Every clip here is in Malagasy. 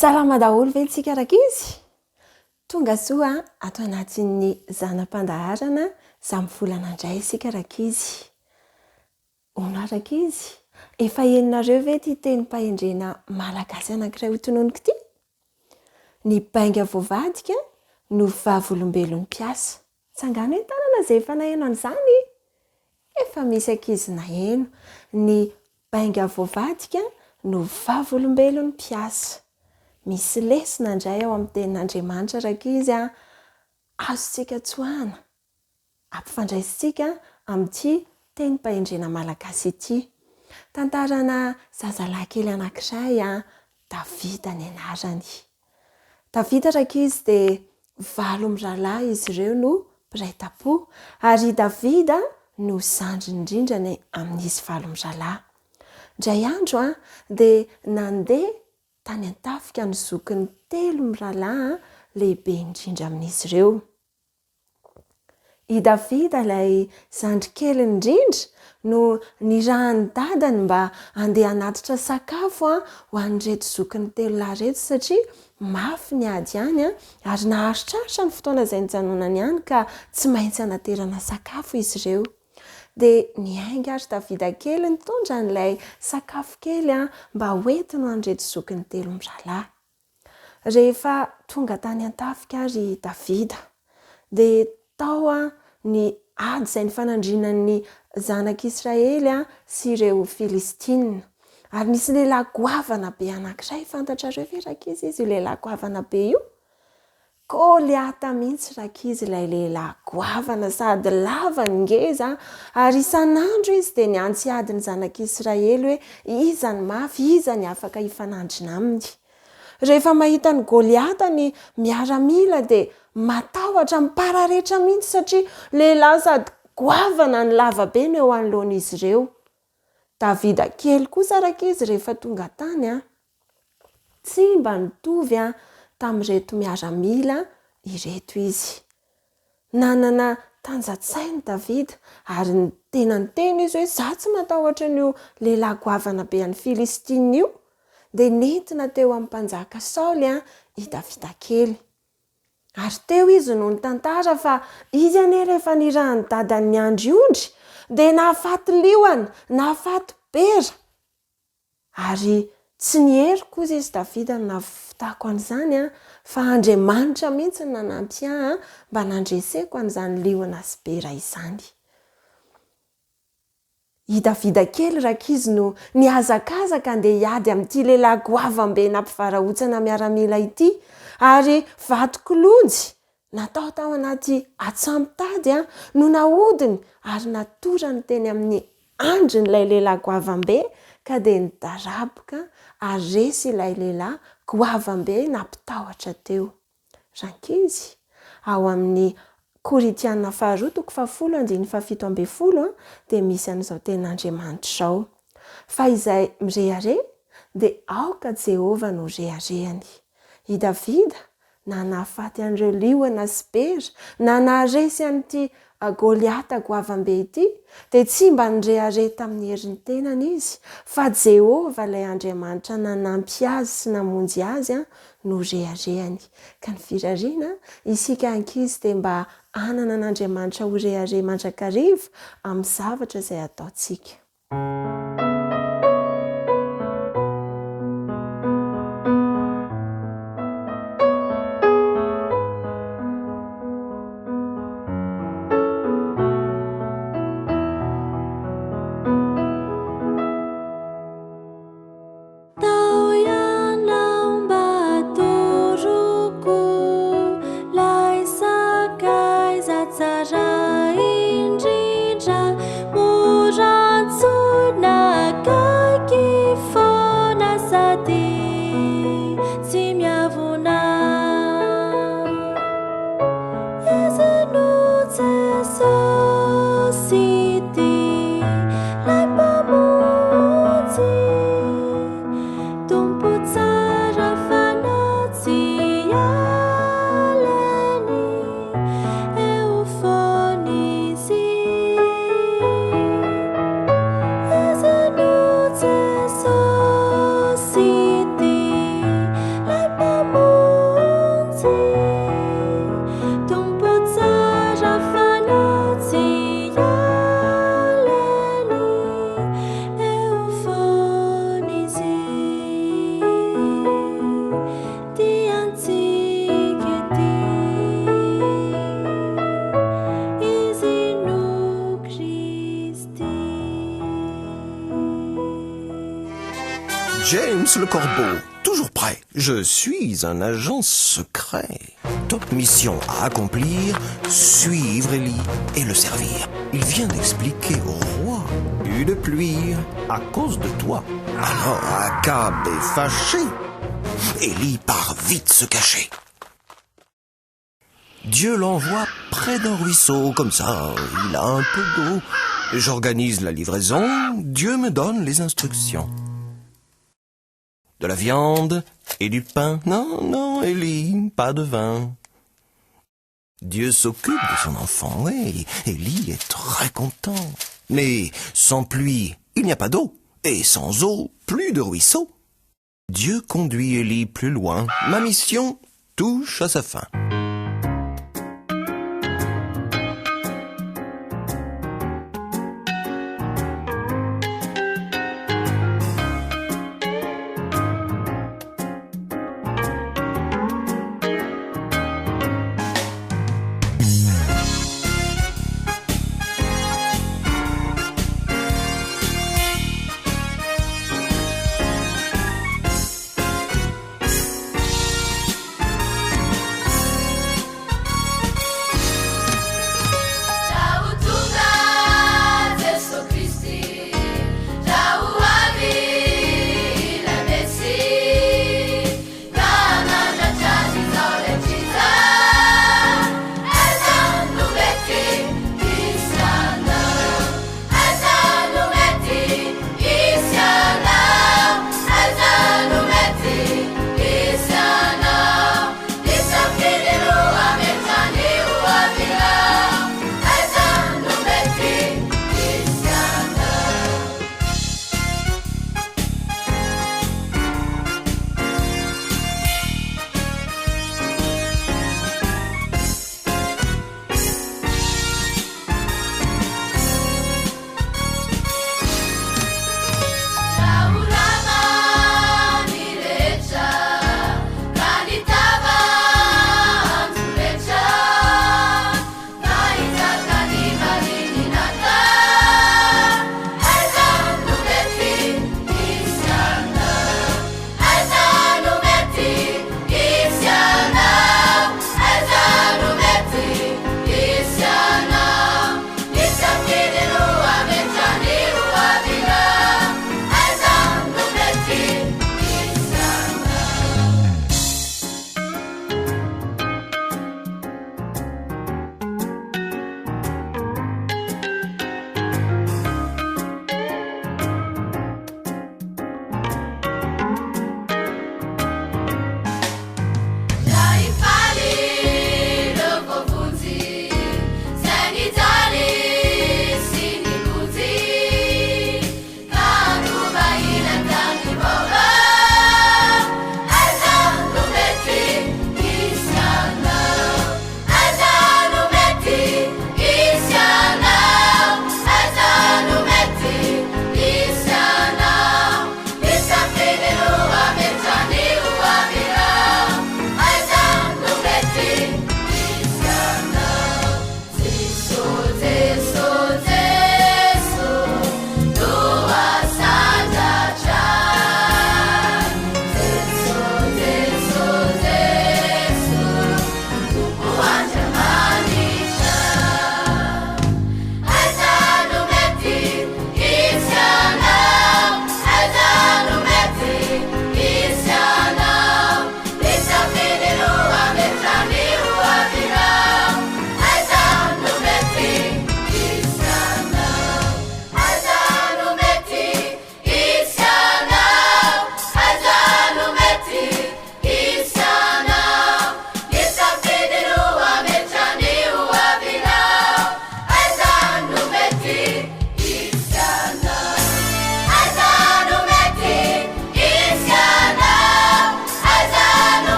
Salama daholo ve tsika raka izy tonga soa ato anatin'ny zanam-pandaharana zamyvolanandray isika raka izy ona raka izy efa heninareo ve ty teny-pahendrena malagasy anankiray hotononiko ity ny bainga voavadika no vavolombelon'ny mpiasa tsangano hoe tanana izay efa naheno an'izany efa misy ankizy naheno ny bainga voavadika no vavolombelon'ny mpiasa misy lesona indray ao amin'ny tenin'Andriamanitra raka izy azontsika tsoahana ampifandraisitsika amin'ity teny-pahendrena malagasy ity tantarana zazalahy kely anankiray Davida ny anarany. Davida raka izy dia 9 mirahalahy izy ireo no mpiray tam-po ary Davida no zandriny indrindra ny amin'izy 9 mirahalahy. Indray andro dia nandeha tany an-tafika ny zokin'ny 3 mirahalahy lehibe indrindra amin'izy ireo. I Davida ilay zandry kely indrindra no nirahany dadany mba handeha hanatitra sakafo ho an'ireto zokin'ny 3 lahy reto satria mafy ny ady ihany ary naharitraritra ny fotoana izay nijanonany ihany ka tsy maintsy hanaterana sakafo izy ireo. Dia niainga ary Davida kely nitondra n'ilay sakafo kely mba hoentiny ho an'ireto zokin'ny 3 mirahalahy. Rehefa tonga tany an-tafika ary Davida dia tao ny ady izay nifanandrinan'ny zanak'Israely sy ireo Filistina. Ary nisy lehilahy goavana be anankiray fantatrareo ve raka izy io lehilahy goavana be io? Goliata mihitsy raka izy ilay lehilahy goavana sady lava ny ngeza ary isan'andro izy dia niantsy ady ny zanak'Israely hoe iza ny mafy, iza ny afaka hifanandrina aminy. Rehefa mahita ny Goliata ny miaramila dia matahotra mipararetra mihitsy satria lehilahy sady goavana ny lava be no eo anoloan'izy ireo. Davida kely kosa raka izy rehefa tonga tany tsy mba nitovy tamin'ireto miaramila ireto izy. Nanana tanjatsainy Davida ary tena niteny izy hoe za tsy matahotra n'io lehilahy goavana be an'ny Filistina io. Dia nentina teo amin'ny mpanjaka Saoly i Davida kely. Ary teo izy no nitantara fa izy anie rehefa nirahany dadany andry ondry dia nahafaty lioana, nahafaty bera. Ary tsy niery kosa izy Davida no navitako an'izany fa Andriamanitra mihitsy no nanampy mba nandreseko an'izany lioana sy bera izany. I Davida kely raka izy no nihazakazaka andeha hiady amin'ity lehilahy goavambe nampivarahontsana miaramila ity ary vato-kolonjy natao tao anaty atsampitady no nahodiny ary natorany teny amin'ny andrin'ilay lehilahy goavambe ka dia nidaraboka ary resy ilay lehilahy goavambe nampitahotra teo. Rankizy ao amin'ny Koritiana 2:17 dia misy an'izao tenin'Andriamanitra izao. Fa izay mirehare dia aoka Jehovah no reharehany. I Davida na nahafaty an'ireo lioana sy bera na naharesy an'ity Goliata goavambe ity dia tsy mba nirehare tamin'ny herin'ny tenany izy fa Jehovah ilay Andriamanitra nanampy azy sy namonjy azy no reharehany. Ka ny firariana isika ankizy dia mba anana an'Andriamanitra ho rehare mandrakariva amin'ny zavatra izay ataontsika. Indrindra morantsona James le corbeau, toujours prêt. Je suis un agent secret. Top mission à accomplir, suivre Ellie et le servir. Il vient d'expliquer au roi une pluie à cause de toi. Alors Akab est fâché. Ellie part vite se cacher. Dieu l'envoie près d'un ruisseau, comme ça, il a un peu d'eau. J'organise la livraison, Dieu me donne les instructions. De la viande et du pain, non, Ellie, pas de vin. Dieu s'occupe de son enfant, et Ellie est très content. Mais sans pluie, il n'y a pas d'eau, et sans eau, plus de ruisseau. Dieu conduit Ellie plus loin, ma mission touche à sa fin.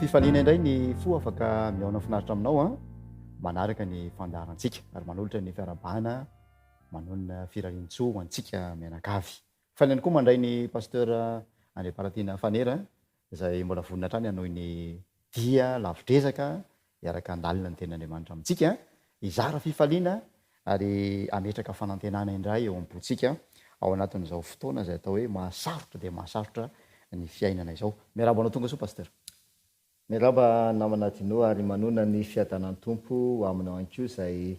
fifaliana indray ny fo afaka miaona finaritra aminao a manaraka ny fandarantsika ary manolotra ny fiarabana manonona firarian-tsoa antsika mianakavy faliany koa mandray ny pasteur André Paratina Fanera izay mbola vonina hatrany hanao ny dia lavidrezaka iaraka andalina ny ten'Andriamanitra amintsika izara fifaliana ary ametraka fanantenana indray eo am-potsika ao anatin'izao fotoana izay atao hoe mahasarotra dia mahasarotra ny fiainana izao. Miaraba anao tonga soa pasteur. Miaraba namana tino ary manona ny fiadanan'ny tompo aminao anko izay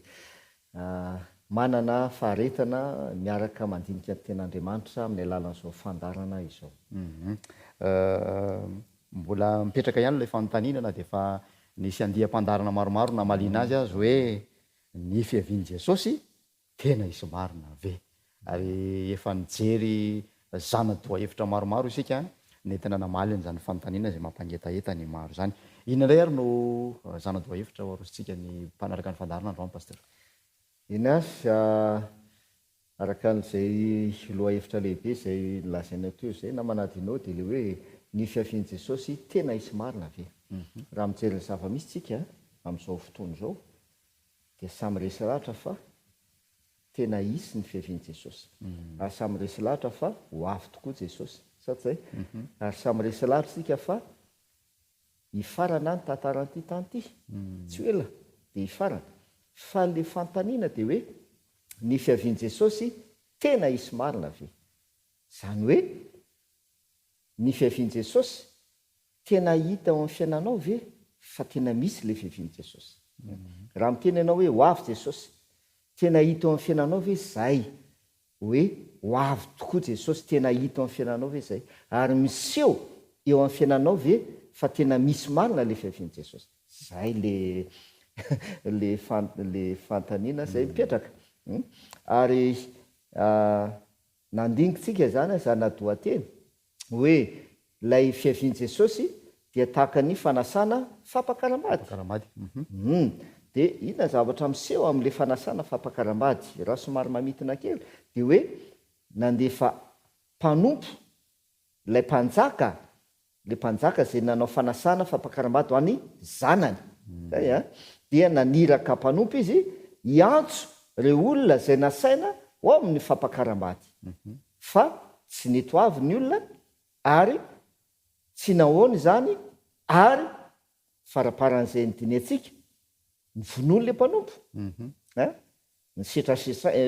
manana faharetana miaraka mandinika ny ten'Andriamanitra amin'ny alalan'izao fandarana izao. Mbola mipetraka ihany ilay fanontaniana na dia efa nisy andiam-pandarana maromaro na malina azy azy hoe ny fiavian'i Jesosy tena isy marina ve ary efa nijery zana-doa-hevitra maromaro isika nentina namaly an'izany fanontaniana izay mampangetaheta ny maro zany. Inona indray ary no zana-doa-hevitra arositsika ny mpanaraka ny fandarana androany pasteur? Inasy araka an'izay loha-hevitra lehibe izay lazaina teo izay na manadinao dia le hoe ny fiavian'i Jesosy tena isy marina ve. Raha mijery ny zava-misy tsika amin'izao fotoana izao dia samy resy lahatra fa tena isy ny fiavian'i Jesosy ary samy resy lahatra fa ho avy tokoa Jesosy satsay ary samy resy lahatra tsika fa hifarana ny tantaran'ity tany ity tsy ho ela dia hifarana fa le fantaniana dia hoe ny fiavian'i Jesosy tena isy marina ve zany hoe ny fiavian'i Jesosy tena hita ao amin'ny fiainanao ve fa tena misy le fiavian'i Jesosy. Raha miteny ianao hoe ho avy Jesosy tena hita ao amin'ny fiainanao ve zay hoe ho avy tokoa Jesosy tena hita ao amin'ny fiainanao ve zay ary miseho eo amin'ny fiainanao ve fa tena misy marina le fiavian'i Jesosy. Zay le fantaniana zay mipetraka ary nandinitsika zany zanadohateny hoe lay fiavian'i Jesosy dia tahaka ny fanasana fampakaram-bady. Dia inona zavatra miseho amin'le fanasana fampakaram-bady raha somary mamitina kely dia hoe nandefa mpanompo lay mpanjaka zay nanao fanasana fampakaram-bady ho an'ny zanany dia naniraka mpanompo izy hiantso reo olona zay nasaina ao amin'ny fampakaram-bady fa tsy netoavy ny olona ary tsy nahoany zany ary faraparan'izay ny diny atsika ny vonoany le mpanompo ny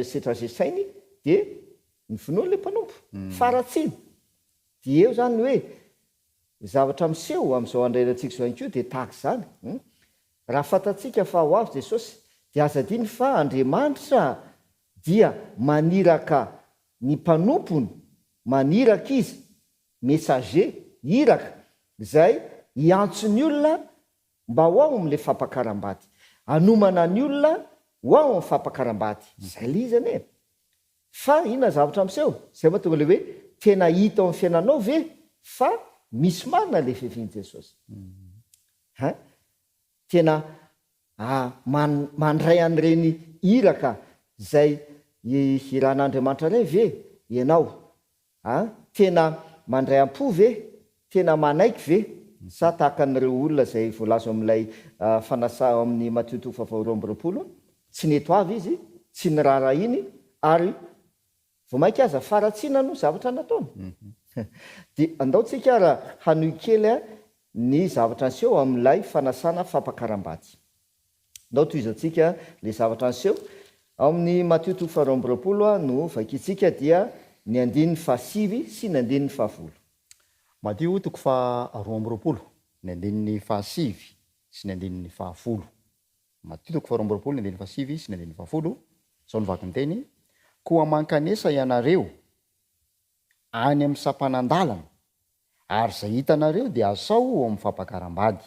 setrasesainy dia ny vonoany le mpanompo faratsiny dia eo zany hoe zavatra miseho amin'izao andrairantsika zao anko dia tahaka zany raha fantatsika fa ho avy Jesosy dia aza diny fa Andriamanitra dia maniraka ny mpanompony maniraka izy messager iraka izay hiantso ny olona mba ho ao amin'le fampakaram-bady anomana ny olona ho ao amin'ny fampakaram-bady zay le izany e fa inona zavatra miseho zay mahatonga le hoe tena hita ao amin'ny fiainanao ve fa misy marina le fiavian'i Jesosy tena mandray an'ireny iraka zay irahan'Andriamanitra ireny ve ianao tena mandray am-po ve tena manaiky ve sa tahaka n'ireo olona zay voalazo amin'ilay fanasa amin'ny Matthieu 2:22 tsy neto avy izy tsy nirara iny ary vomaika aza faratsina no zavatra nataony dia andaotsika raha hanoy kely ny zavatra anseho amin'ilay fanasana fampakaram-bady. Andao toizatsika le zavatra anseho ao amin'ny Matthieu 2:22 no vakitsika dia ny 9:9 sy ny 10:10. Matthieu 2:20 ny 9:9 sy ny 10:10. Matthieu 2:20 ny 9:9 sy ny 10:10 zao ny vaky ny teny koa mankanesa ianareo any amin'ny sampanandalana ary zay hitanareo dia asao ao amin'ny fampakaram-bady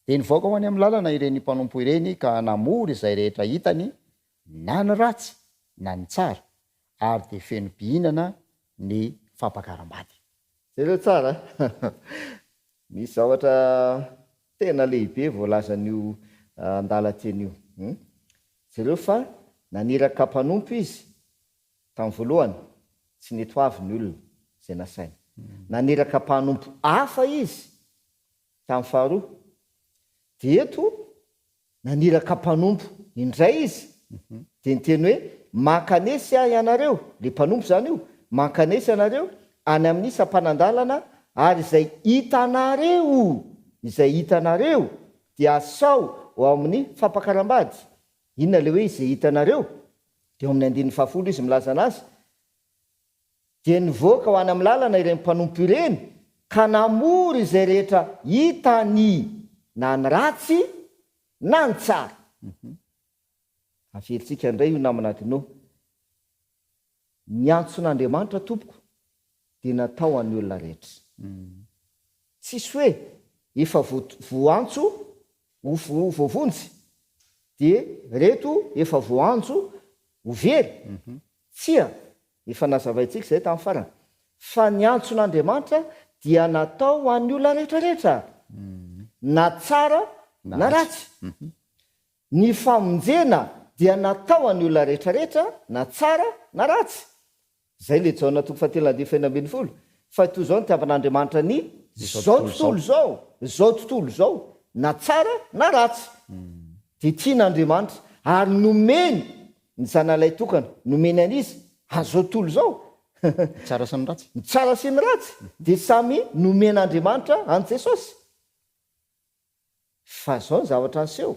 dia nivoaka ho any amin'ny lalana ireny mpanompo ireny ka namory izay rehetra hitany na ny ratsy na ny tsara ary dia feno mpihinana ny fampakaram-bady. Zay ireo tsara misy zavatra tena lehibe voalazan'io andalan-teny io zareo fa naniraka mpanompo izy tamin'ny voalohany tsy netoavy ny olona zay nasaina naniraka mpanompo hafa izy tamin'ny faharoa de eto naniraka mpanompo indray izy de nyteny hoe mankanesy a ianareo, le mpanompo zany io, mankanesy ianareo any amin'ny isam-panandalana ary izay hitanareo dia asao ao amin'ny fampakarambady. Inona le hoe izay hitanareo? De ao amin'ny 15 izy milaza anazy. De nivoaka ho any amin'ny lalana ireny mpanompo ireny ka namory izay rehetra hitany na ny ratsy na ny tsara. Averitsika indray io namanatino. Ny antson'Andriamanitra tompoko dia natao an'ny olona rehetra. Tsisy hoe efa voantso ho voavonjy dia reto efa voantso ho very. Tsia, efa nazavaintsika izay tamin'ny farany. Fa ny antson'Andriamanitra dia natao an'ny olona rehetrarehetra, na tsara na ratsy. Ny famonjena dia natao an'ny olona rehetrarehetra, na tsara na ratsy. Zay le Jaona 7:12. Fa toy izao nitiavan'Andriamanitra ny zao tontolo zao, na tsara na ratsy. De tian'Andriamanitra ary nomeny ny zanalay tokana, nomeny an'izy an'izao tontolo zao. Tsara sy ny ratsy. Ny tsara sy ny ratsy de samy nomen'Andriamanitra an Jesosy. Fa zao ny zavatra anseho.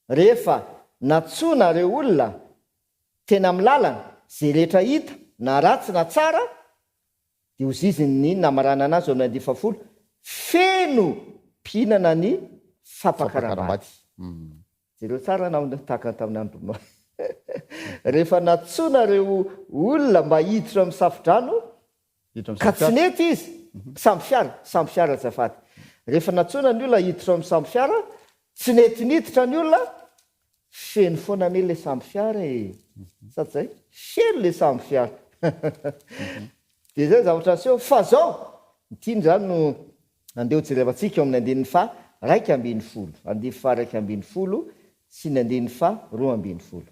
Rehefa natsona reo olona tena amin'ny lalana zay rehetra hita na ratsy na tsara, de ozy izy ny namarana anazy ao amin'ny 10 feno mpihinana ny fampakarambady. Jereo tsara na tahaka tamin'ny andro. Rehefa natsona reo olona mba hiditra amin'ny safidrano ka tsy nety izy, samby fiara azafady. Rehefa natsona ny olona hiditra amin'ny samby fiara, tsy nety niditra ny olona, feno foana ny le samby fiara sady zay feno le samby fiara. De zay zavatra anseho. Fa zao itiny zany no andeha hojerevantsika ao amin'ny 2:1 sy ny 2:2.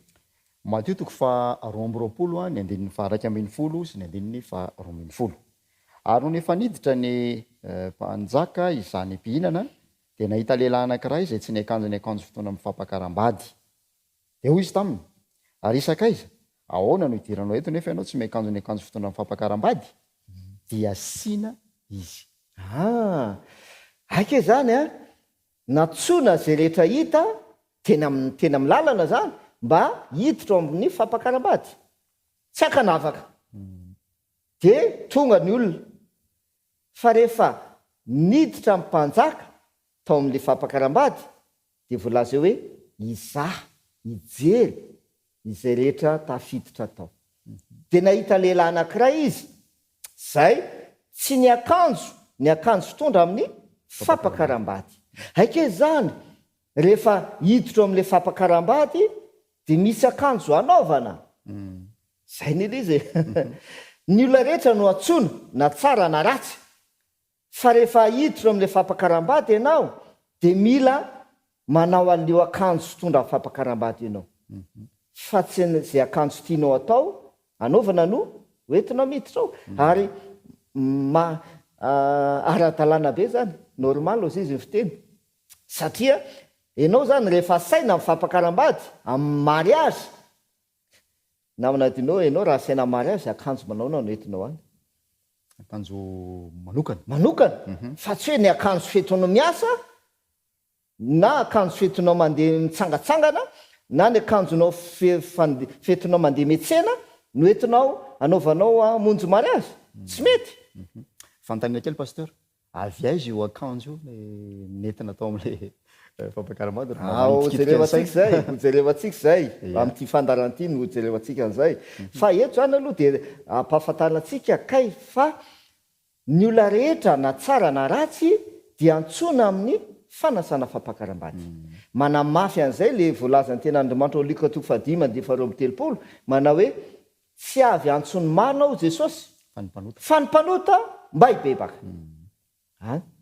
Matio 2:20 ny 2:1 sy ny 2:20. Ary no efa niditra ny mpanjaka izany mpihinana dia nahita lehilahy anankiray izay tsy niakanjo fotoana amin'ny fampakarambady. Dia hoy izy taminy, ary isakaiza ahoana no idiranao eto nefa ianao tsy miakanjo fotoana amin'ny fampakarambady? Dia asiana izy. Ake zany a, natsona zay rehetra hita tena amin'ny lalana zany mba hiditra amin'ny fampakarambady. Tsy akanavaka. De tonga ny olona. Fa rehefa niditra amin'ny mpanjaka tao amin'le fampakarambady de voalaza hoe izaha, ijery izay rehetra tafiditra tao. De nahita lehilahy anankiray izy, zay tsy niakanjo fitondra amin'ny fampakarambady. Haike zany, rehefa hiditra amin'le fampakarambady de misy akanjo anaovana. Zay ny izy. Ny olona rehetra no atsona na tsara na ratsy. Fa rehefa hiditra amin'le fampakarambady ianao de mila manao an'leo akanjo fitondra fampakarambady ianao. Fa tsy zay akanjo tianao atao anaovana no hoentinao miditra ao. Ary ara-dalàna be zany, normal ozy izy ny fiteny. Satria ianao zany rehefa saina amin'ny fampakarambady amin'ny mariazy, namanadinao ianao raha saina amin'ny mariazy, akanjo manaonao no entinao any. Akanjo manokana. Fa tsy hoe ny akanjo fetinao miasa, na akanjo fetinao mandeha mitsangatsangana, na ny akanjonao fetinao mandeha metsena no entinao anaovanao monjo mariazy. Tsy mety. Fantaniana kely pasteur, avy aiza io akanjo nentina tao amin'le fampakarambady? Hojerevantsika zay amin'ity fandarantiny hojerevantsika an'izay. Fa eto zany aloha dia ampahafantarantsika kay fa ny olona rehetra na tsara na ratsy dia antsona amin'ny fanasana fampakarambady. Manamafy an'izay le voalazany ten'Andriamanitra ao Luka 5:12 manao hoe tsy avy antsony marina ao Jesosy fa ny mpanota mba hibebaka.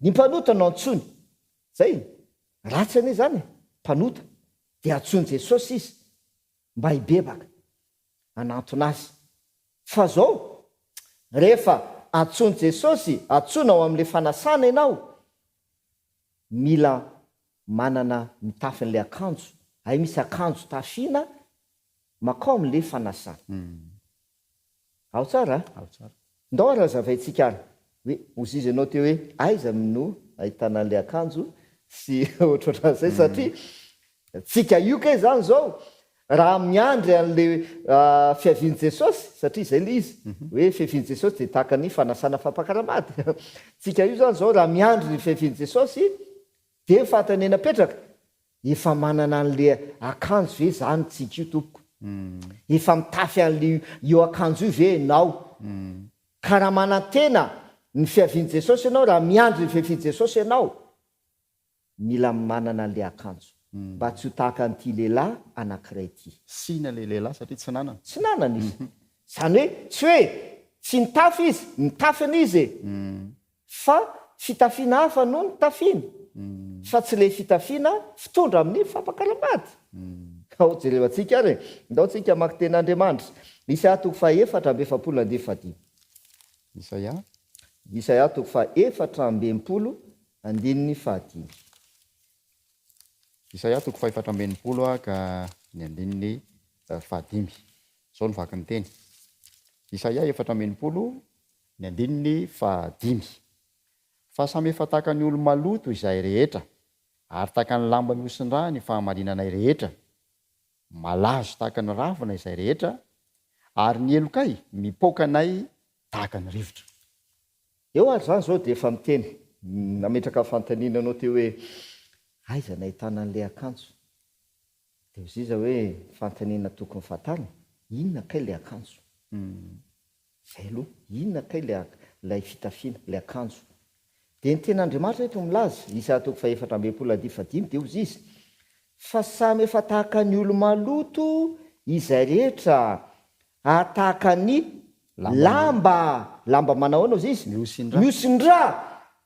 Ny mpanota no antsony. Zay ratsy anie zany, mpanota dia antsony Jesosy izy mba hibebaka anantona azy. Fa zao rehefa antsony Jesosy, antsona ao amin'le fanasana ianao, mila manana mitafy an'le akanjo. Ay misy akanjo tafiana makao am'le fanasana. Ao tsara? Ao tsara. Ndao raha zavaintsika ary hoe ozy izy ianao teo hoe aiza no ahitana an'le akanjo sy ohatrohatran'izay satria tsika io kay zany zao raha miandry an'le fiavian'i Jesosy satria zay le izy hoe fiavian'i Jesosy de tahaka ny fanasana fampakaramady. Tsika io zany zao raha miandry ny fiavian'i Jesosy de fantany napetraka efa manana an'le akanjo ve zany tsika io tompoko. Efa mitafy an'le io akanjo io ve ianao. Ka raha manantena ny fiavian'i Jesosy ianao raha miandry ny fiavian'i Jesosy ianao mila manana an'le akanjo. Mba tsy ho tahaka an'ity lehilahy anankiray ity. Sina le lehilahy satria tsy nanana. Tsy nanana izy. Zany hoe tsy hoe tsy nitafy izy, nitafina izy fa fitafiana hafa no nitafiana. Fa tsy le fitafiana fitondra amin'ny fampakaramady. Ka ho jerevantsika ary ndao tsika maka ten'Andriamanitra. Isaia 4:4-5. Isaia 4:4-5. Isaia 4:4 ka ny 5. Zao ny vaky ny teny. Isaia 4:4 ny 5. Fa samy efa tahaka ny olo maloto izay rehetra, ary tahaka ny lamba miosin-drà ny fahamarinanay rehetra, malazo tahaka ny ravina izay rehetra, ary ny elokay mipoaka anay tahaka ny rivotra. Eo ary zany zao de efa miteny nametraka fantaniana anao teo hoe aiza nahitana an'le akanjo. De ozy iza hoe fantaniana tokony fatana inona kay le akanjo. Zay aloha inona kay lay fitafiana le akanjo. De ny ten'Andriamanitra eto milaza Isaia 4:4-5 de ozy izy fa samy efa tahaka ny olo maloto izay rehetra, tahaka ny lamba manahoana ozy izy miosin-drà,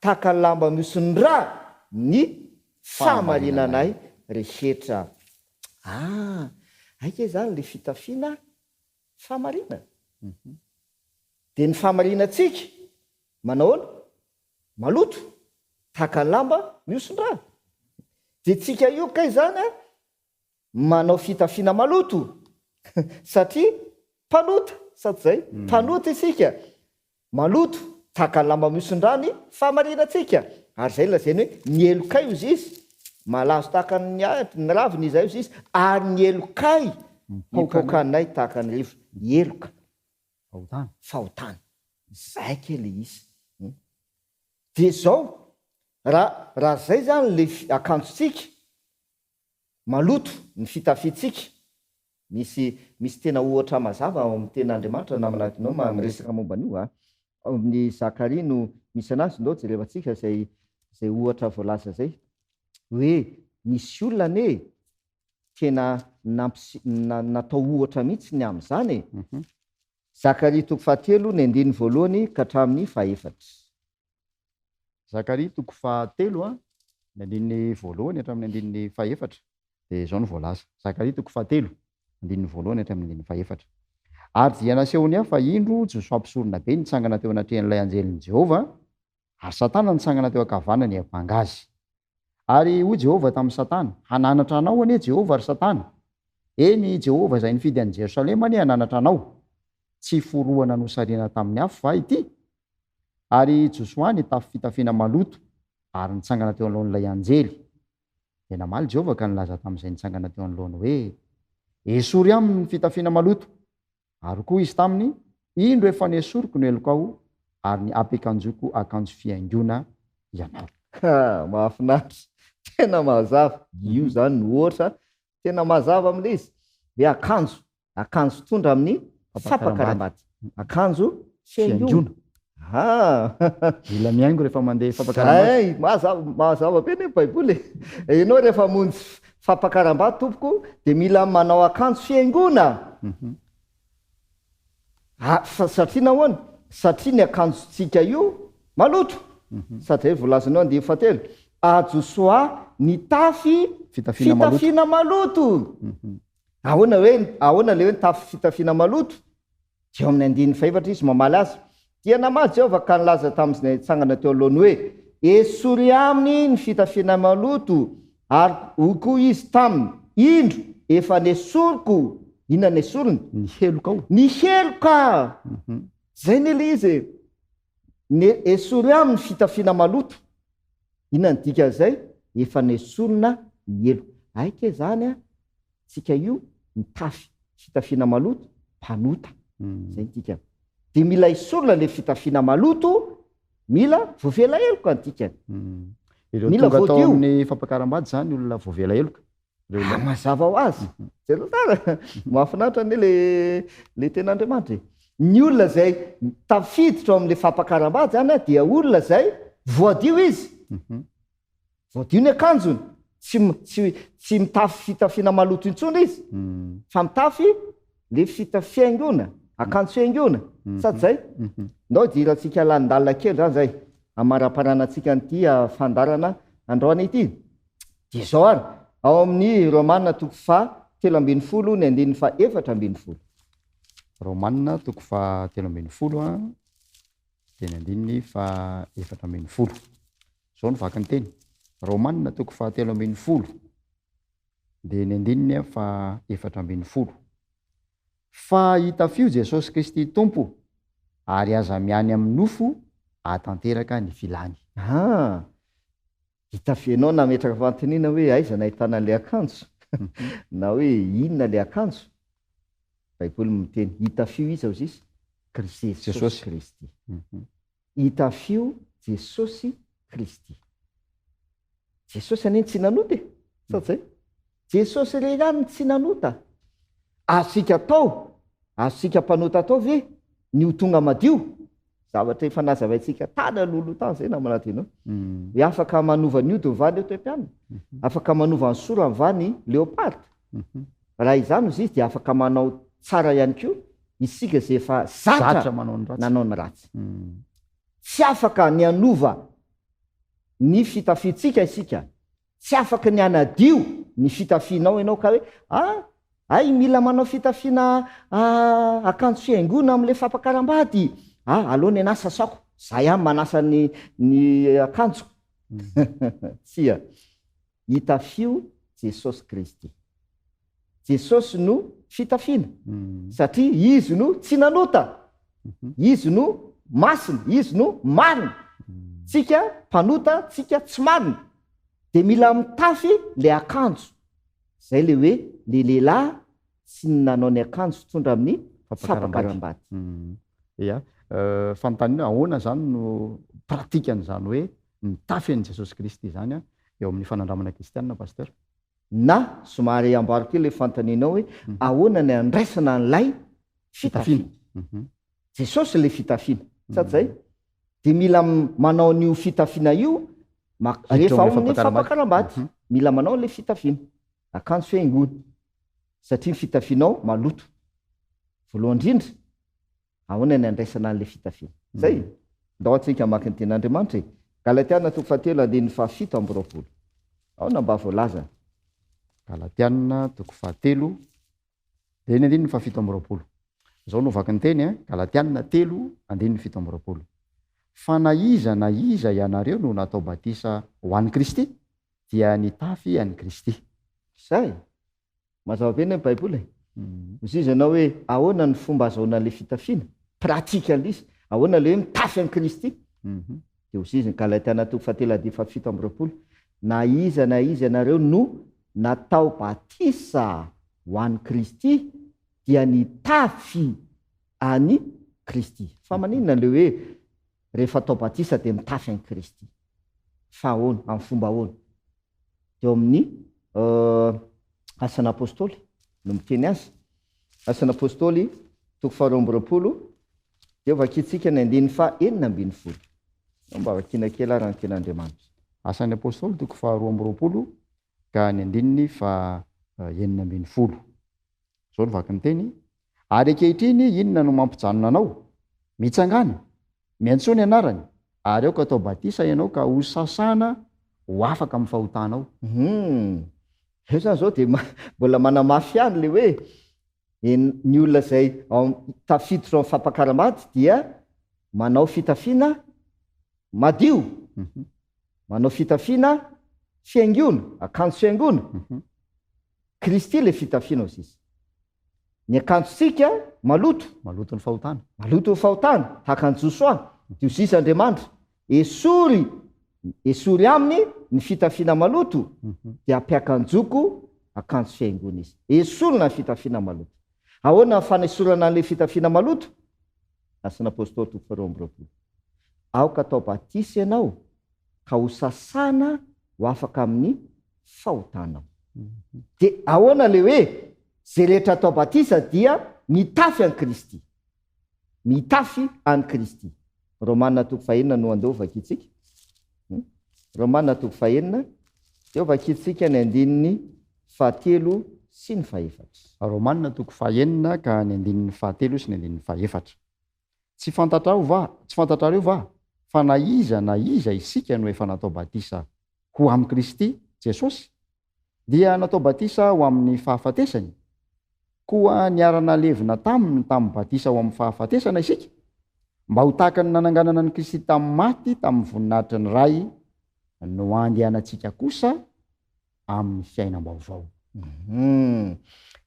tahaka ny lamba miosin-drà ny fahamarinanay rehetra. Aike zany le fitafiana fahamarinana. De ny fahamarinantsika manahoana maloto, tahaka ny lamba miosin-drà. De tsika io kay zany manao fitafiana maloto satria mpanota sady zay mpanota isika maloto tahaka ny lamba miosin-drà ny fahamarinantsika. Ary zay lazainy hoe ny elokay ozy izy malazo tahaka ny ravina izay ozy izy, ary ny elokay mipoaka anay tahaka ny rivotra. Eloka fahotana zay kely izy. De zao raha zay zany le akanjotsika maloto ny fitafiantsika, misy tena ohatra mazava ao amin'ny ten'Andriamanitra na manatinao miresaka momba an'io amin'ny Zakaria no misy anazy ndao jerevantsika zay ohatra voalaza zay hoe misy olona ne tena natao ohatra mihitsy ny am'zany. Zakaria 3:1-4. Zakaria 3:1 ny 1-4 de zao ny voalaza. Zakaria 3:1-4. Ary dia nasehony aho fa indro Josoa mpisorona be nitsangana teo anatrehan'ilay anjelin'i Jehova, ary Satana nitsangana teo ankavanany hiavanga azy. Ary hoy Jehova tamin'ny Satana, hananatra anao anie Jehova ary Satana. Eny Jehova izay nifidy an'i Jerosalema anie hananatra anao. Tsy forohana nosariana tamin'ny afo va ity? Ary Josoa nitafy fitafiana maloto ary nitsangana teo alohan'ilay anjely. De namaly Jehova ka nilaza tamin'izay nitsangana teo anoloany hoe esory aminy ny fitafiana maloto. Ary koa izy taminy indro efa nesoriko ny elokao ary ny ampiakanjoko akanjo fiaingona ianao. Mahafinaritra, tena mazava. Io zany no ohatra tena mazava amin'le izy. Hoe akanjo tondra amin'ny fampakaram-bady, akanjo fiaingona. Mila miaingo rehefa mandeha fampakaram-bady. Mazava be ny Baiboly. Ianao rehefa monjy fampakaram-bady tompoko de mila manao akanjo fiaingona. Satria nahoana? Satria ny akanjotsika io maloto. Sady zay volazanao 7. Josoa nitafy fitafiana maloto. Ahoana le hoe nitafy fitafiana maloto? Eo amin'ny 5 izy mamaly azy. Dia namaly Jehova ka nilaza tamin'izay nitsangana teo alohany hoe esory aminy ny fitafiana maloto ary koa izy taminy indro efa nesoriko inona nesorony ny heloka ao ny heloka zay ny le izy esory aminy fitafiana maloto inona ny dika zay efa nesorona ny elo aike zany a tsika io mitafy fitafiana maloto mpanota zay tika de mila esorona le fitafiana maloto mila voavela eloka antika ireo mila tonga tao voadio amin'ny fampakaram-bady zany olona voavela eloka mazava ho azy zay tara mahafinaritra ane le ten'Andriamanitra ny olona zay tafiditra ao amin'le fampakaram-bady zany a dia olona zay voadio izy voadio ny akanjony tsy mitafy fitafiana maloto intsony izy fa mitafy le fitafiaingona akanjo fiaingona sady zay ndao diratsika landalina kely zany zay amara-paranantsika nyty fandarana androany ity de zao ary ao amin'ny romanina toko fa 3:10 ny 4:10 romanina toko fa 3:10 a de ny 4:10 zao ny vaky ny teny romanina toko fa 3:10 de ny 4:10 fa hitafio Jesosy Kristy tompo ary aza miany amin'ny nofo atanteraka ny filany hitafianao nametraka fanontaniana hoe aiza nahitana le akanjo na hoe inona le akanjo baiboly miteny hitafio izy ao zisy Jesosy Kristy hitafio Jesosy Kristy Jesosy aneny tsy nanota e sady zay Jesosy re ihany tsy nanota azosika tao azosika mpanota tao ve ny ho tonga madio zavatra efa nazavaitsika tany lolo tany zay namanatino hoe afaka manova ny ody va leotoempianina afaka manova ny sora va ny leoparda raha izany izy izy de afaka manao tsara ihany koa isika zay efa zatra nanao ny ratsy tsy afaka ny anova ny fitafitsika isika tsy afaka ny anadio ny fitafianao ianao ka hoe ay mila manao fitafiana akanjo fiaingona am'le fampakaram-bady aloha ny anasa sako zay any manasa ny akanjo tsia hitafio Jesosy Kristy Jesosy no fitafiana satria izy no tsy nanota izy no masina izy no marina tsika mpanota tsika tsy marina de mila mitafy le akanjo zay le hoe le lehilahy sy nanao ny akanjo tondra amin'ny fampakaram-bady ia fanontaniana ahoana zany no pratikan'izany hoe mitafy an'i Jesosy Kristy zany a eo amin'ny fanandramana kristianina paster na somary amboariko kely le fanontanianao hoe ahoana ny andraisana an'lay fitafiana Jesosy le fitafiana sady zay de mila manao n'io fitafiana io rehefa ao amin'ny fampakaram-bady mila manao le fitafiana akanjo fiaingona satria ny fitafianao maloto voalohany indrindra ahoana ny andraisana an'le fitafiana zay ndao atsika maky ny ten'Andriamanitra Galatiana toko 3:7 ao na mba voalaza Galatiana toko 3 de ny 7 zao no vaky ny teny Galatiana 3:7 fa na iza ianareo no natao batisa ho an'i Kristy dia nitafy an'i Kristy zay mazava be ny baiboly mizizanao hoe ahoana ny fomba azahoana le fitafiana pratikalisy ahoana le hoe mitafy an'i Kristy de hoziziny Galatiana toko 3:7 na iza ianareo no natao batisa ho an'i Kristy dia nitafy an'i Kristy fa maninona le hoe rehefa atao batisa de mitafy an'i Kristy fa ahoana amin'ny fomba ahoana de amin'ny asan'apôstôly no miteny azy asan'apôstôly toko 2 de vakitsika ny 9:40 mba vakina kely ary ny ten'Andriamanitra asan'ny apôstôly toko 2 ka ny 9:40 zao ny vaky ny teny ary ankehitriny inona no mampijanona anao mitsangana miantsoa ny anarany ary aoka atao batisa ianao ka ho sasana ho afaka amin'ny fahotanao eo zany zao de mbola manamafy any le hoe ny olona zay tafiditra amin'ny fampakaram-bady dia manao fitafiana madio manao fitafiana fiaingona, akanjo fiaingona. Kristy le fitafiana ao izy. Ny akanjosika maloto ny fahotana. maloto ny fahotana, tahaka Josoa, Diosisy Andriamanitra. Esory aminy ny fitafiana maloto dia ampiakanjoko akanjo fiaingona izy. Esolona ny fitafiana maloto. Ahoana fanesorana an'le fitafiana maloto? Asan'ny apôstôly 2:20. Aoka atao batisy ianao ka ho sasana ho afaka amin'ny fahotanao. Dia ahoana le hoe zay rehetra atao batisa dia mitafy an'i Kristy. Mitafy an'i Kristy. Romanina 9:9 no andeo vakitsika. Romanina 9:9 teo vakitsika ny 9:7 sy ny 8. Romanina 9:9 ka ny 9:7 sy ny 9:8. Tsy fantatrareo va fa na iza isika no efa natao batisa ho amin'i Kristy Jesosy dia natao batisa ho amin'ny fahafatesany. Koa niarana levina tamin'ny batisa ho amin'ny fahafatesana isika mba ho tahaka ny nananganana ny Kristy tamin'ny maty tamin'ny voninahitry ny ray no andehanantsika kosa amin'ny fiainam-baovao.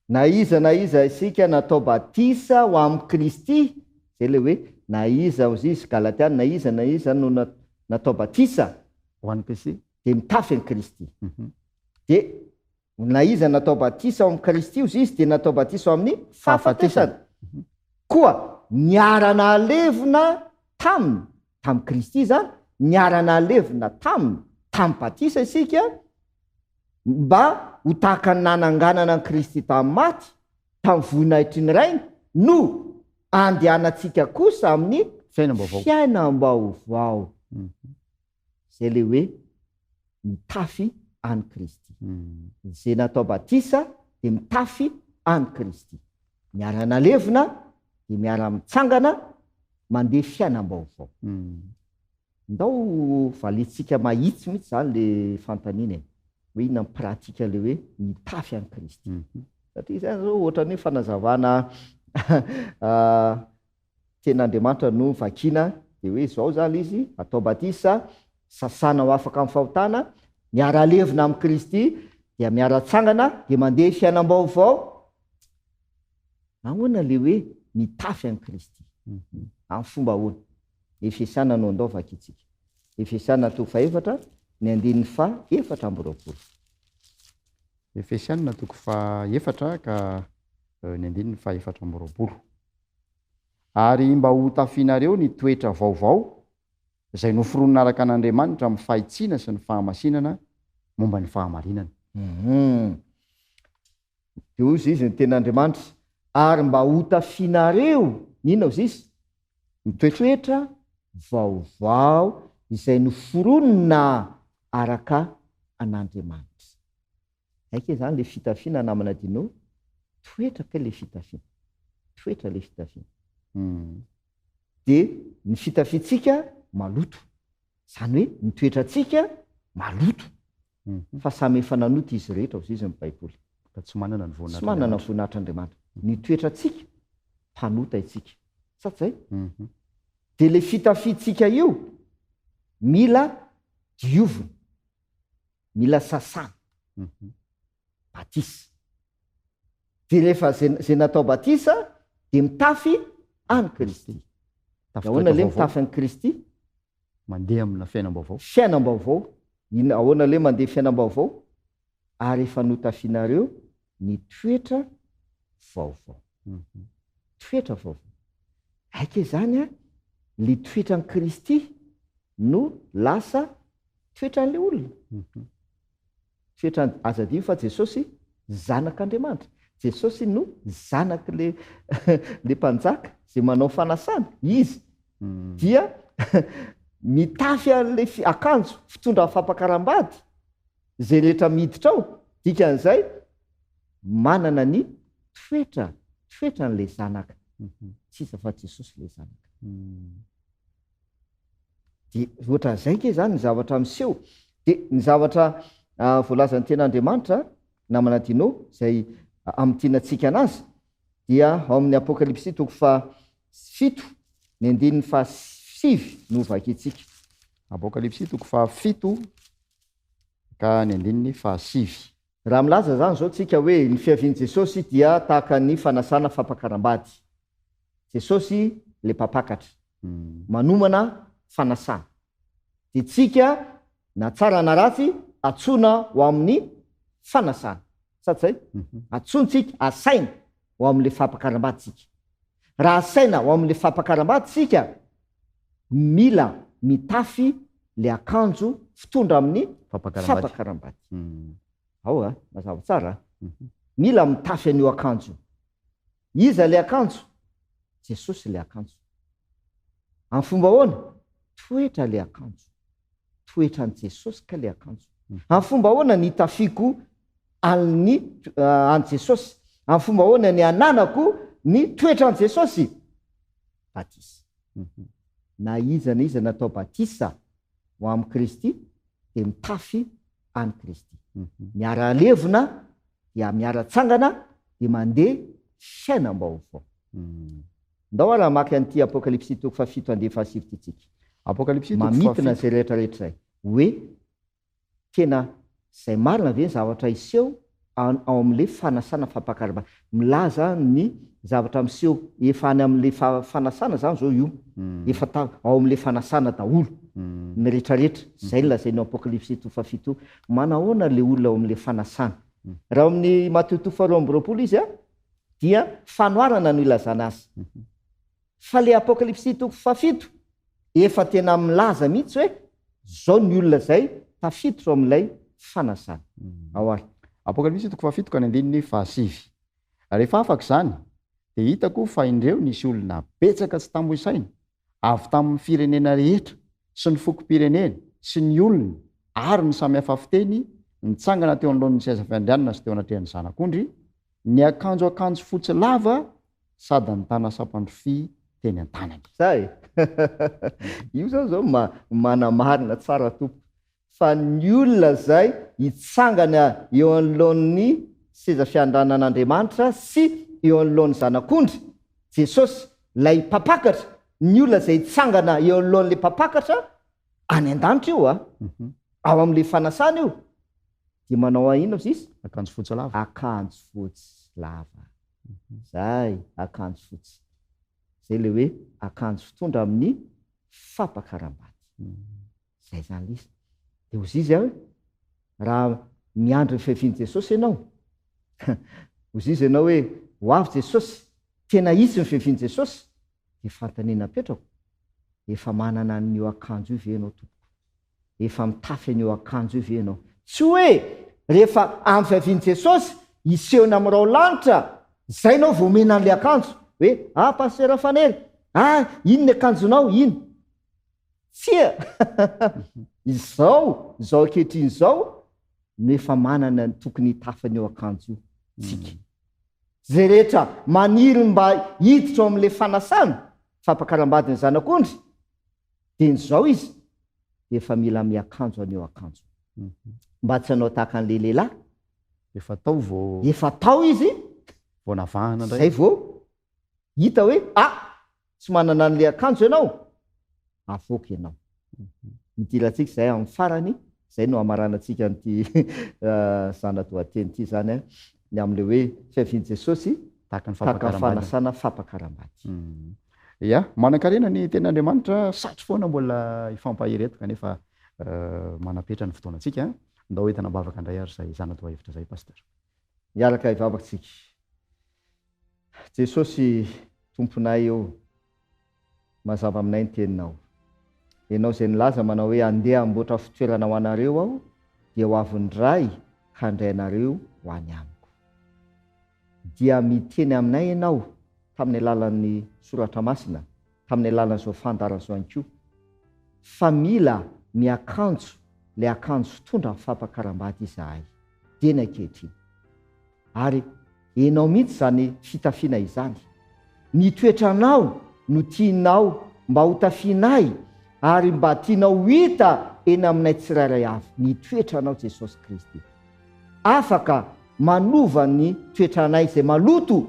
Na iza isika natao batisa ho amin'i Kristy, zay le hoe na iza ozy izy Galatiana, na iza no natao batisa ho an'i Kristy dia mitafy an'i Kristy. Dia na iza natao batisa ho amin'i Kristy ozy izy dia natao batisa ho amin'ny fahafatesana. Koa niarana alevina tamin'ny Kristy zany, niarana alevina tamin'ny batisa isika mba ho tahaka ny nananganana an'i Kristy tamin'ny maty tamin'ny voninahitry ny rainy no andehanantsika kosa amin'ny fiainam-baovao. Zay le hoe mitafy an'i Kristy. Zay natao batisa dia mitafy an'i Kristy. Miarana levina dia miara-mitsangana mandeha fiainam-baovao. Ndao valitsika mahitsy mihitsy zany le fantaniana hoe inona pratika le hoe mitafy an'i Kristy. Satria zany zao ohatran'ny fanazavana ten'Andriamanitra no vakina dia hoe zao zany izy atao batisa, sasana ho afaka amin'ny fahotana, miara levina amin'i Kristy dia miara-tsangana dia mandeha fiainam-baovao. Ahoana le hoe mitafy an'i Kristy amin'ny fomba ahoana? Efesana no andao vakitsika. Efesana 2:4 ny 9:4. Efesiana 2:4 ka ny 9:4. Ary mba ho tafianareo ny toetra vaovao izay noforonina araka an'Andriamanitra amin'ny fahitsiana sy ny fahamasinana momba ny fahamarinana. Dia ozy izy ny ten'Andriamanitra, ary mba ho tafianareo nina ozy izy ny toetra vaovao izay noforonina araka an'Andriamanitra. Aike zany le fitafiana namana dinao, toetra ke le fitafiana. Toetra le fitafiana. Dia ny fitafiantsika maloto. Zany hoe ny toetrantsika maloto. Fa samy efa nanota izy rehetra ozy izy ny Baiboly. Tsy manana ny voninahitran'Andriamanitra. Ny toetrantsika mpanota itsika. Satsy zay? Dia le fitafiantsika io mila diovina, mila sasana, batisa. Dia rehefa zay natao batisa dia mitafy an'i Kristy. Ahoana le mitafy an'i Kristy? Mandeha amina fiainam-baovao. Fiainam-baovao. Ahoana le mandeha fiainam-baovao? Ary efa notafianareo ny toetra vaovao. Toetra vaovao. Aike zany le toetran'i Kristy no lasa toetran'le olona. Toetra azadio fa Jesosy zanak'Andriamanitra. Jesosy no zanak'le mpanjaka zay manao fanasana. Izy dia mitafy an'le akanjo fitondra fampakaram-bady zay rehetra miditra ao. Dikan'izay manana ny toetran'le zanaka. Tsisa fa Jesosy le zanaka. Dia ohatran'izay ke zany ny zavatra miseho. Dia ny zavatra voalazan'ny ten'Andriamanitra namana dinao izay amitianantsika anazy dia ao amin'ny Apokalipsy 7 ny 7 no vakitsika. Apokalipsy 7 ka ny andininy fahasivy. Raha milaza zany zao tsika hoe ny fiavian'i Jesosy dia tahaka ny fanasana fampakaram-bady. Jesosy le mpapakatra manomana fanasana. De tsika na tsara na ratsy atsona ho amin'ny fanasana. Sady zay? Atsontsika, asaina ho amin'le fampakaram-bady tsika. Raha asaina ho amin'le fampakaram-bady tsika, mila mitafy le akanjo fitondra amin'ny fampakaram-bady. Ao a, mazava tsara. Mila mitafy an'io akanjo. Iza le akanjo? Jesosy le akanjo. Amin'ny fomba ahoana? Toetra le akanjo. Toetra an' Jesosy ka le akanjo. Amin'ny fomba ahoana ny tafiko an' Jesosy? Amin'ny fomba ahoana ny ananako ny toetra an' Jesosy? Batisa. Na iza na iza natao batisa ho amin'ny Kristy dia mitafy any Kristy. Miara-levona dia miara-tsangana dia mandeha fiainam-baovao. Ndao raha maky an'ity Apokalipsy 7:7 tsika. Apokalipsy mamitina zay rehetrarehetra zay. Hoe tena zay marina ve ny zavatra iseho ao amin'le fanasana fampakaram-bady. Milaza ny zavatra miseho efa any amin'le fanasana zany zao io. Efa ao amin'le fanasana daholo. Ny rehetrarehetra. Zay lazainy Apokalipsy 7:7. Manahoana le olona ao amin'le fanasana. Raha amin'ny Matteo 2:20 izy dia fanoarana no ilazana azy. Fa le Apokalipsy 7:7 efa tena milaza mihitsy hoe zao ny olona zay tafiditra amin'ilay fanasana. Ao ary. Apokalipsy 7 ka ny andininy fahasivy. Rehefa afaka izany dia hitako fa indreo nisy olona betsaka tsy tamboisaina avy tamin'ny firenena rehetra sy ny fokom-pirenena sy ny olona ary ny samihafa fiteny nitsangana teo anoloan'ny seza fiandrianana sy teo anatrehan'ny zanak'ondry, ny akanjo fotsy lava sady nitana sapandrofy teny an-tanany. Zay. Io zao manamarina tsara tompo. Fa ny olona zay hitsangana eo anoloan'ny seza fiandrianan'Andriamanitra sy eo anoloan'ny zanak'ondry, Jesosy lay mpapakatra, ny olona zay hitsangana eo anoloan'le mpapakatra any an-danitra io ao amin'le fanasana io. Dia manao ahino izy? Akanjo fotsy lava. Akanjo fotsy lava. Zay, akanjo fotsy. Zay le hoe akanjo fitondra amin'ny fampakaram-bady. Zay zany izy. Dia ozy izy hoe raha miandry ny fiavian'i Jesosy ianao, ozy izy ianao hoe ho avy Jesosy, tena hisy ny fiavian'i Jesosy, dia fantaniana petrako, efa manana an'io akanjo io ve ianao tompoko? Efa mitafy an'io akanjo io ve ianao? Tsy hoe rehefa amin'ny fiavian'i Jesosy isehona amin'irao lanitra, zay ianao vao omena an'le akanjo. Hoe, pasteur Fanely, ino ny akanjonao, ino? Tsia! Izao ankehitriny izao, no efa manana ny tokony hitafany eo akanjo io. Tsika. Zay rehetra maniry mba hiditra amin'le fanasana, fampakaram-bady ny zanak'ondry, dia n'izao izy, dia efa mila miakanjo an'eo akanjo. Mba tsy hanao tahaka an'le lehilahy. Efa tao vao. Efa tao izy. Vao navahana ndray. Zay vao hita hoe tsy manana an'le akanjo ianao, avoaka ianao. Idirantsika zay amin'ny farany, zay no amaranantsika n'ity zanatoateny ity zany ny amin'le hoe fiavian'i Jesosy tahaka ny fanasana fampakaram-bady. Ya, manan-karena ny ten'Andriamanitra, satry foana mbola ifampahireto kanefa manapetra ny fotoanantsika. Ndao entina bavaka indray ary zay zanatoahevitra zay, pasteur. Miaraka hivavakantsika. Jesosy tomponay eo, mazava aminay ny teninao. Ianao zay nilaza manao hoe andeha amboatra fitoerana ho anareo aho, dia ho avy ndray handray anareo ho any amiko. Dia miteny aminay ianao tamin'ny alalan'ny soratra masina, tamin'ny alalan'izao fandaran'izao ihany koa, fa mila miakanjo le akanjo fitondra amin'ny fampakaram-bady izahay. Dia ny ankehitriny. Ary ianao mihitsy zany fitafiana izany. Ny toetranao no tianao mba ho tafianay, ary mba tianao hita eny aminay tsirairay avy. Ny toetranao Jesosy Kristy. Afaka manova ny toetranay izay maloto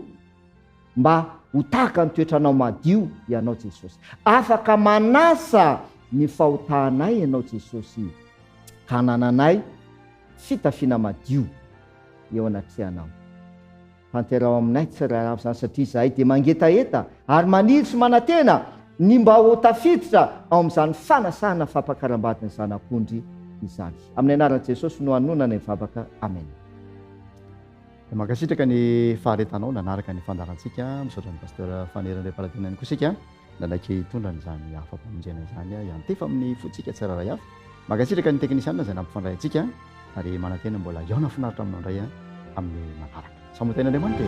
mba ho tahaka ny toetranao madio ianao Jesosy. Afaka manasa ny fahotahanay ianao Jesosy. Ka nananay fitafiana madio eo anaty anao. Fanterao aminay tsirairay zany satria zahay dia mangetaeta ary maniry sy manantena ny mba ho tafiditra ao amin'izany fanasana fampakaram-bady ny zanak'ondry izany. Amin'ny anaran'i Jesosy no hanonana ny vavaka. Amen. Mankasitraka ny faharetanao nanaraka ny fandarantsika misaotra ny pasteur Fanerandray Palatinany koa sika nanaiky hitondra n'izany afa-pamonjena izany iantefa amin'ny fotsika tsiraray avy. Mankasitraka ny teknisianina izay nampifandray antsika ary manantena mbola iaona finaritra aminao indray amin'ny manaraka. Samoten'Andriamanitra.